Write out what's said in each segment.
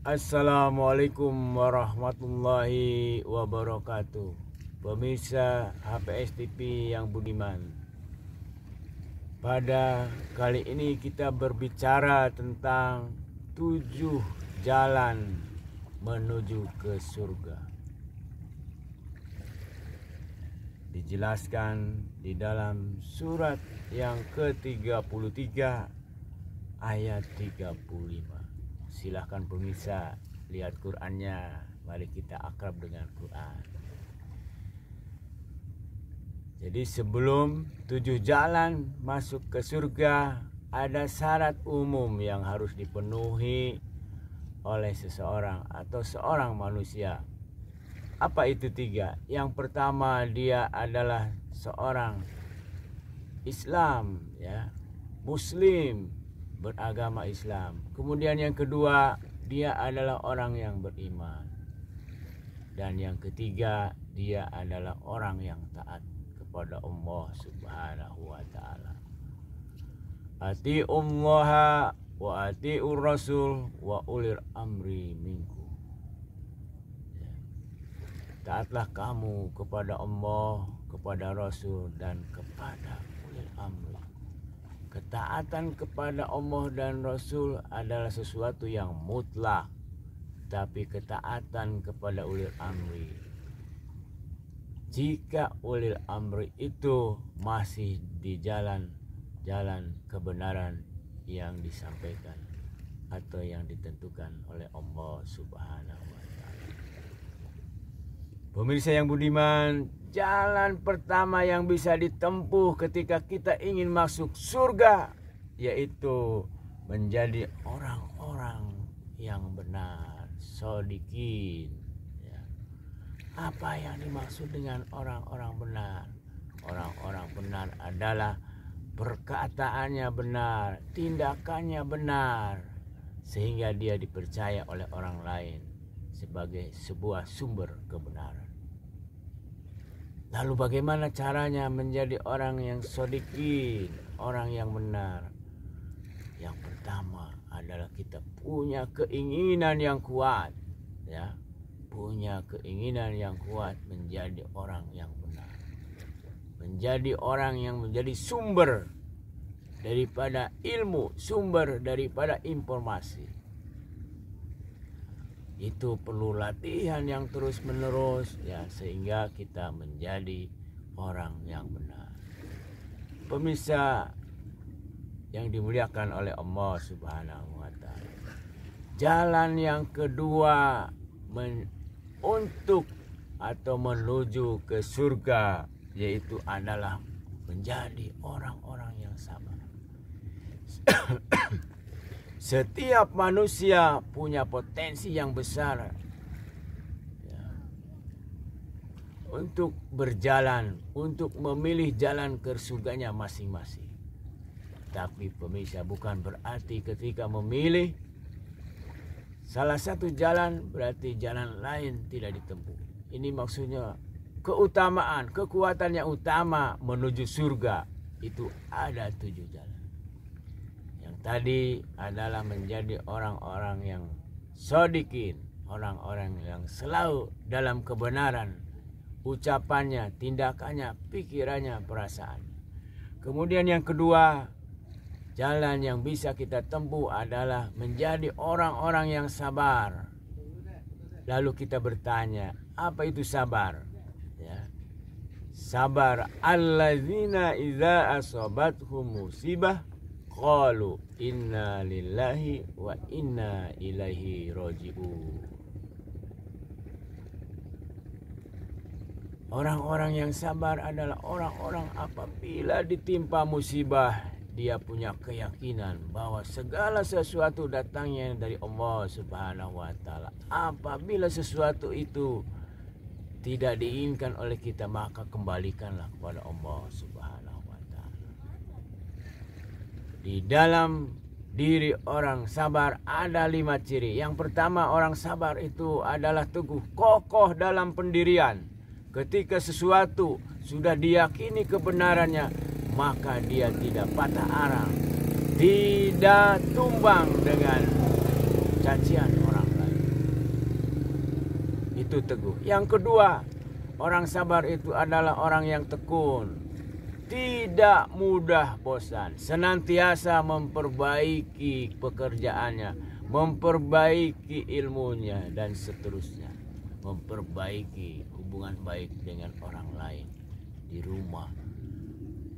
Assalamualaikum warahmatullahi wabarakatuh. Pemirsa HPS TV yang budiman, pada kali ini kita berbicara tentang 7 jalan menuju ke surga. Dijelaskan di dalam surat yang ke-33 ayat 35. Silahkan pemirsa lihat Qur'annya. Mari kita akrab dengan Qur'an. Jadi sebelum 7 jalan masuk ke surga, ada syarat umum yang harus dipenuhi oleh seseorang atau seorang manusia. Apa itu 3? Yang pertama, dia adalah seorang Islam, ya, Muslim, beragama Islam. Kemudian yang kedua, dia adalah orang yang beriman. Dan yang ketiga, dia adalah orang yang taat kepada Allah Subhanahu wa taala. Atiullaha wa atiur rasul wa ulir amri minkum. Taatlah kamu kepada Allah, kepada Rasul, dan kepada ulil amri. Ketaatan kepada Allah dan Rasul adalah sesuatu yang mutlak, tapi ketaatan kepada ulil amri, jika ulil amri itu masih di jalan kebenaran yang disampaikan atau yang ditentukan oleh Allah Subhanahu wa taala. Pemirsa yang budiman, jalan pertama yang bisa ditempuh ketika kita ingin masuk surga yaitu menjadi orang-orang yang benar, shodiqin. Ya. Apa yang dimaksud dengan orang-orang benar? Orang-orang benar adalah perkataannya benar, tindakannya benar, sehingga dia dipercaya oleh orang lain sebagai sebuah sumber kebenaran. Lalu bagaimana caranya menjadi orang yang shodiqin, orang yang benar? Yang pertama adalah kita punya keinginan yang kuat, ya, punya keinginan yang kuat menjadi orang yang benar, menjadi orang yang menjadi sumber daripada ilmu, sumber daripada informasi. Itu perlu latihan yang terus menerus, ya, sehingga kita menjadi orang yang benar. Pemirsa yang dimuliakan oleh Allah Subhanahu wa taala, jalan yang kedua untuk atau menuju ke surga yaitu adalah menjadi orang-orang yang sabar. Setiap manusia punya potensi yang besar, ya, untuk berjalan, untuk memilih jalan ke surganya masing-masing. Tapi pemirsa, bukan berarti ketika memilih salah satu jalan berarti jalan lain tidak ditempuh. Ini maksudnya keutamaan, kekuatan yang utama menuju surga itu ada 7 jalan. Tadi adalah menjadi orang-orang yang shodiqin, orang-orang yang selalu dalam kebenaran, ucapannya, tindakannya, pikirannya, perasaan. Kemudian yang kedua, jalan yang bisa kita tempuh adalah menjadi orang-orang yang sabar. Lalu kita bertanya, apa itu sabar? Ya. Sabar alladzina idza asabathum musibah qalu inna lillahi wa inna ilaihi raji'un. Orang-orang yang sabar adalah orang-orang apabila ditimpa musibah, dia punya keyakinan bahwa segala sesuatu datangnya dari Allah Subhanahu wa taala. Apabila sesuatu itu tidak diinginkan oleh kita, maka kembalikanlah kepada Allah Subhanahu wa taala. Di dalam diri orang sabar ada 5 ciri. Yang pertama, orang sabar itu adalah teguh, kokoh dalam pendirian. Ketika sesuatu sudah diyakini kebenarannya, maka dia tidak patah arang, tidak tumbang dengan cacian orang lain. itu teguh. Yang kedua, orang sabar itu adalah orang yang tekun, tidak mudah bosan, senantiasa memperbaiki pekerjaannya, memperbaiki ilmunya, dan seterusnya. Memperbaiki hubungan baik dengan orang lain, di rumah,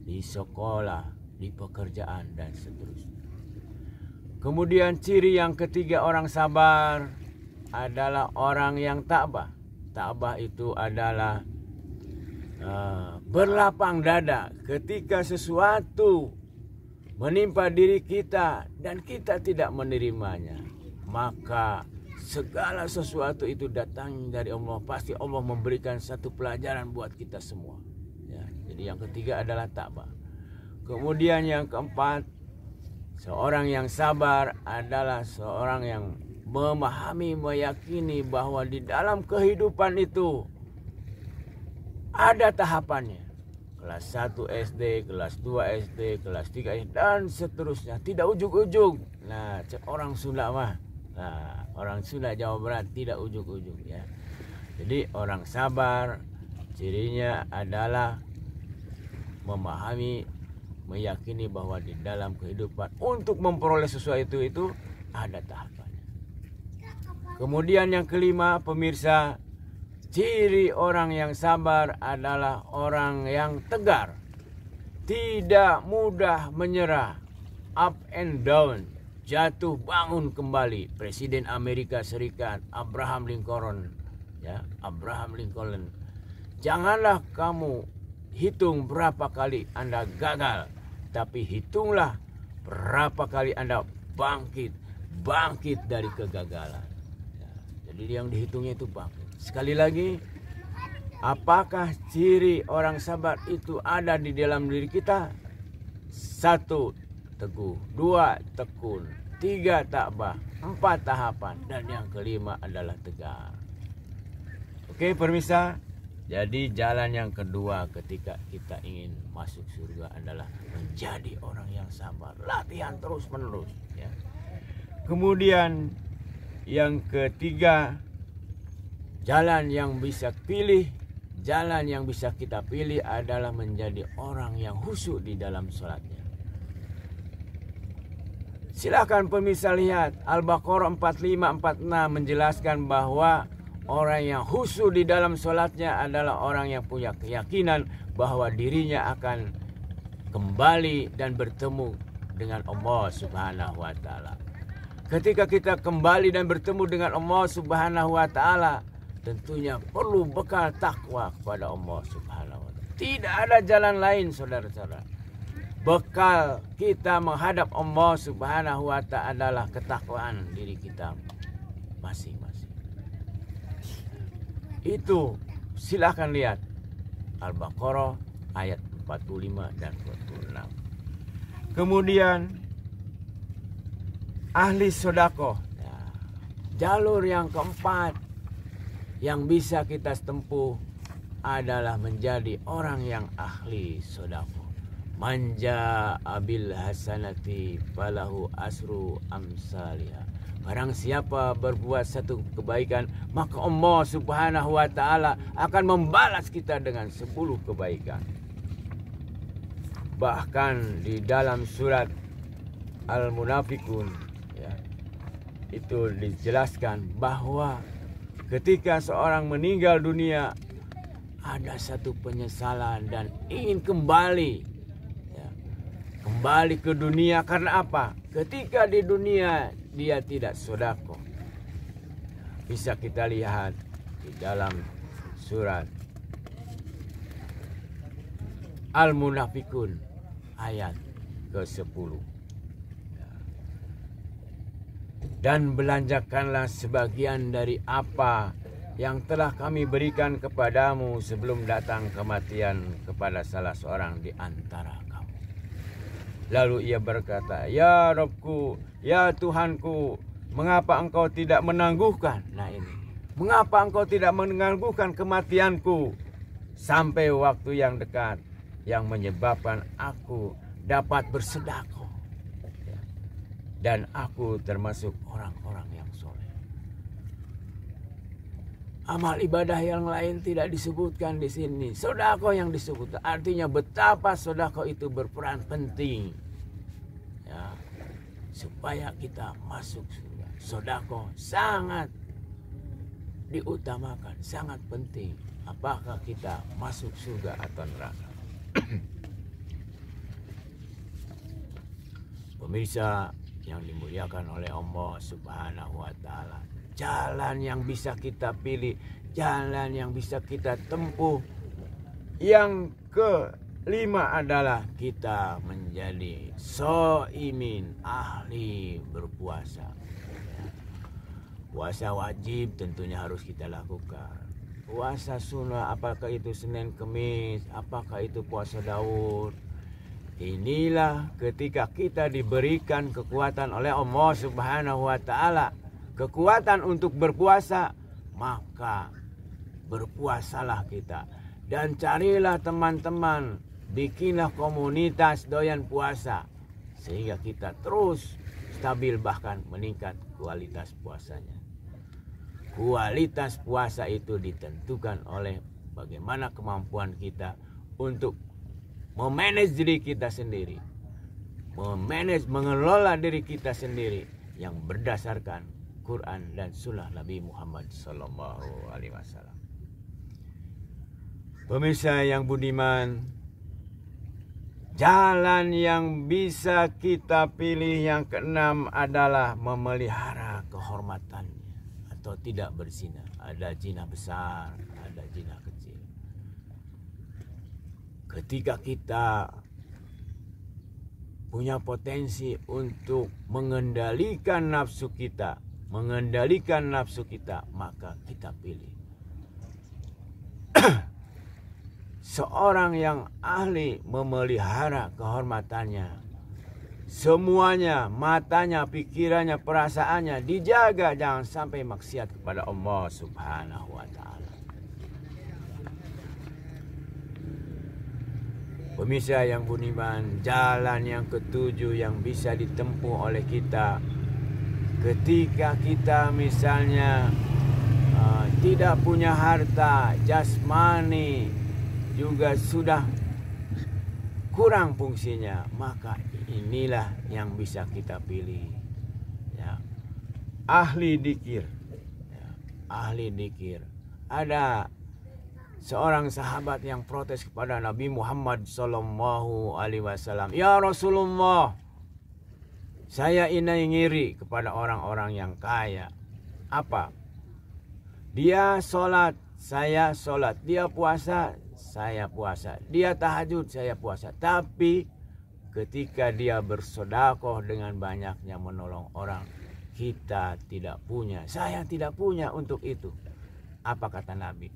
di sekolah, di pekerjaan, dan seterusnya. Kemudian ciri yang ketiga orang sabar adalah orang yang tabah. Tabah itu adalah berlapang dada ketika sesuatu menimpa diri kita dan kita tidak menerimanya. Maka segala sesuatu itu datang dari Allah. Pasti Allah memberikan satu pelajaran buat kita semua. Ya, jadi yang ketiga adalah tabah. Kemudian yang keempat, seorang yang sabar adalah seorang yang memahami, meyakini bahwa di dalam kehidupan itu ada tahapannya. Kelas 1 SD, kelas 2 SD, kelas 3 SD, dan seterusnya. Tidak ujug-ujug. Nah, orang Sunda mah. Nah, orang Sunda Jawa Barat tidak ujug-ujug ya. Jadi orang sabar cirinya adalah memahami, meyakini bahwa di dalam kehidupan untuk memperoleh sesuatu itu ada tahapannya. Kemudian yang kelima, pemirsa, ciri orang yang sabar adalah orang yang tegar, tidak mudah menyerah, up and down, jatuh bangun kembali. Presiden Amerika Serikat Abraham Lincoln, ya, Abraham Lincoln. Janganlah kamu hitung berapa kali Anda gagal, tapi hitunglah berapa kali Anda bangkit dari kegagalan. Ya, jadi yang dihitungnya itu bangkit. Sekali lagi, apakah ciri orang sabar itu ada di dalam diri kita? 1, teguh. 2, tekun. 3, tabah. 4, tahapan. Dan yang kelima adalah tegar. Oke, pemirsa. Jadi jalan yang kedua ketika kita ingin masuk surga adalah menjadi orang yang sabar. Latihan terus menerus. Ya. Kemudian yang ketiga, jalan yang bisa kita pilih adalah menjadi orang yang khusyuk di dalam sholatnya. Silakan pemirsa lihat Al-Baqarah 45-46 menjelaskan bahwa orang yang khusyuk di dalam sholatnya adalah orang yang punya keyakinan bahwa dirinya akan kembali dan bertemu dengan Allah Subhanahu wa Ta'ala. Ketika kita kembali dan bertemu dengan Allah Subhanahu wa Ta'ala, tentunya perlu bekal takwa kepada Allah Subhanahu wa Ta'ala. Tidak ada jalan lain, saudara-saudara. Bekal kita menghadap Allah Subhanahu wa Ta'ala adalah ketakwaan diri kita masing-masing. Itu silahkan lihat Al-Baqarah ayat 45 dan 46. Kemudian ahli sedekah. Ya, jalur yang keempat yang bisa kita tempuh adalah menjadi orang yang ahli sedekah. Manja abil hasanati falahu asru amsalihha. Barang siapa berbuat satu kebaikan, maka Allah Subhanahu wa Ta'ala akan membalas kita dengan 10 kebaikan. Bahkan di dalam surat Al-Munafikun, ya, itu dijelaskan bahwa ketika seorang meninggal dunia, ada satu penyesalan dan ingin kembali, ya, kembali ke dunia. Karena apa? Ketika di dunia dia tidak sedekah. Bisa kita lihat di dalam surat Al-Munafikun ayat ke-10. Dan belanjakanlah sebagian dari apa yang telah kami berikan kepadamu sebelum datang kematian kepada salah seorang di antara kamu. Lalu ia berkata, ya Rabbku, ya Tuhanku, mengapa engkau tidak menangguhkan? Nah ini, mengapa engkau tidak menangguhkan kematianku sampai waktu yang dekat yang menyebabkan aku dapat bersedekah dan aku termasuk orang-orang yang soleh. Amal ibadah yang lain tidak disebutkan di sini. Sedekah yang disebutkan. Artinya betapa sedekah itu berperan penting. Ya, supaya kita masuk surga. Sedekah sangat diutamakan, sangat penting. Apakah kita masuk surga atau neraka? Pemirsa yang dimuliakan oleh Allah Subhanahu wa Ta'ala, jalan yang bisa kita pilih, jalan yang bisa kita tempuh, yang kelima adalah kita menjadi shaimin, ahli berpuasa. Puasa wajib tentunya harus kita lakukan. Puasa sunnah, apakah itu Senin Kemis, apakah itu puasa Daud. Inilah ketika kita diberikan kekuatan oleh Allah Subhanahu wa Ta'ala, kekuatan untuk berpuasa, maka berpuasalah kita. Dan carilah teman-teman, bikinlah komunitas doyan puasa, sehingga kita terus stabil, bahkan meningkat kualitas puasanya. Kualitas puasa itu ditentukan oleh bagaimana kemampuan kita untuk memanage diri kita sendiri, mengelola diri kita sendiri yang berdasarkan Quran dan Sunnah Nabi Muhammad Sallallahu Alaihi Wasallam. Pemirsa yang budiman, jalan yang bisa kita pilih yang keenam adalah memelihara kehormatannya atau tidak berzina. Ada zina besar, ada zina kecil. Ketika kita punya potensi untuk mengendalikan nafsu kita, maka kita pilih seorang yang ahli memelihara kehormatannya. Semuanya, matanya, pikirannya, perasaannya dijaga, jangan sampai maksiat kepada Allah Subhanahu wa Ta'ala. Pemirsa yang budiman, jalan yang ketujuh yang bisa ditempuh oleh kita ketika kita misalnya tidak punya harta, jasmani juga sudah kurang fungsinya, maka inilah yang bisa kita pilih, ya. Ahli dzikir, ya. Ahli dzikir. Ada seorang sahabat yang protes kepada Nabi Muhammad Sallallahu Alaihi Wasallam, "Ya Rasulullah, saya ini ngiri kepada orang-orang yang kaya." Apa? Dia sholat, saya sholat. Dia puasa, saya puasa. Dia tahajud, saya puasa. Tapi ketika dia bersedekah dengan banyaknya menolong orang, kita tidak punya. Saya tidak punya untuk itu. Apa kata Nabi?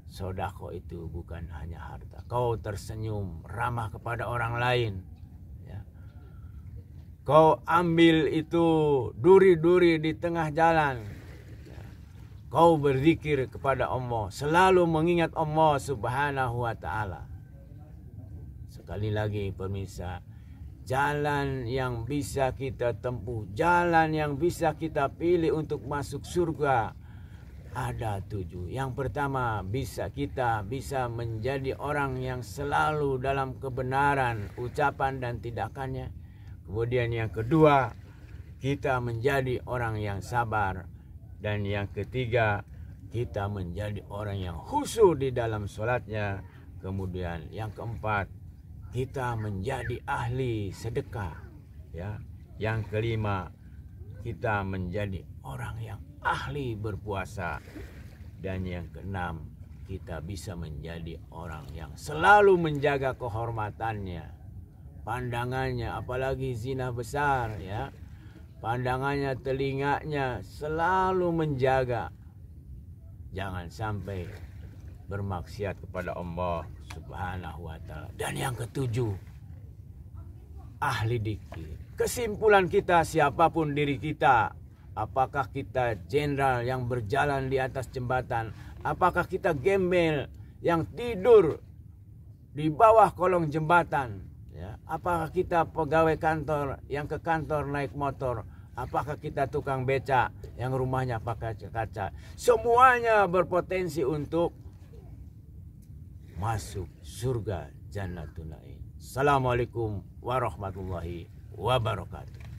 Sedekah itu bukan hanya harta. Kau tersenyum, ramah kepada orang lain, ya. Kau ambil itu duri-duri di tengah jalan, ya. Kau berzikir kepada Allah, selalu mengingat Allah Subhanahu wa Ta'ala. Sekali lagi pemirsa, jalan yang bisa kita tempuh, jalan yang bisa kita pilih untuk masuk surga ada 7. Yang pertama, kita bisa menjadi orang yang selalu dalam kebenaran ucapan dan tindakannya. Kemudian yang kedua, kita menjadi orang yang sabar. Dan yang ketiga, kita menjadi orang yang khusyuk di dalam sholatnya. Kemudian yang keempat, kita menjadi ahli sedekah, ya. Yang kelima, kita menjadi orang yang ahli berpuasa. Dan yang keenam, kita bisa menjadi orang yang selalu menjaga kehormatannya, pandangannya, apalagi zina besar, ya. Pandangannya, telinganya selalu menjaga, jangan sampai bermaksiat kepada Allah Subhanahu wa Ta'ala. Dan yang ketujuh, ahli dzikir. Kesimpulan kita, siapapun diri kita, apakah kita jenderal yang berjalan di atas jembatan, apakah kita gembel yang tidur di bawah kolong jembatan, ya. Apakah kita pegawai kantor yang ke kantor naik motor, Apakah kita tukang beca yang rumahnya pakai kaca? Semuanya berpotensi untuk masuk surga Jannatun Na'im. Assalamualaikum warahmatullahi wabarakatuh.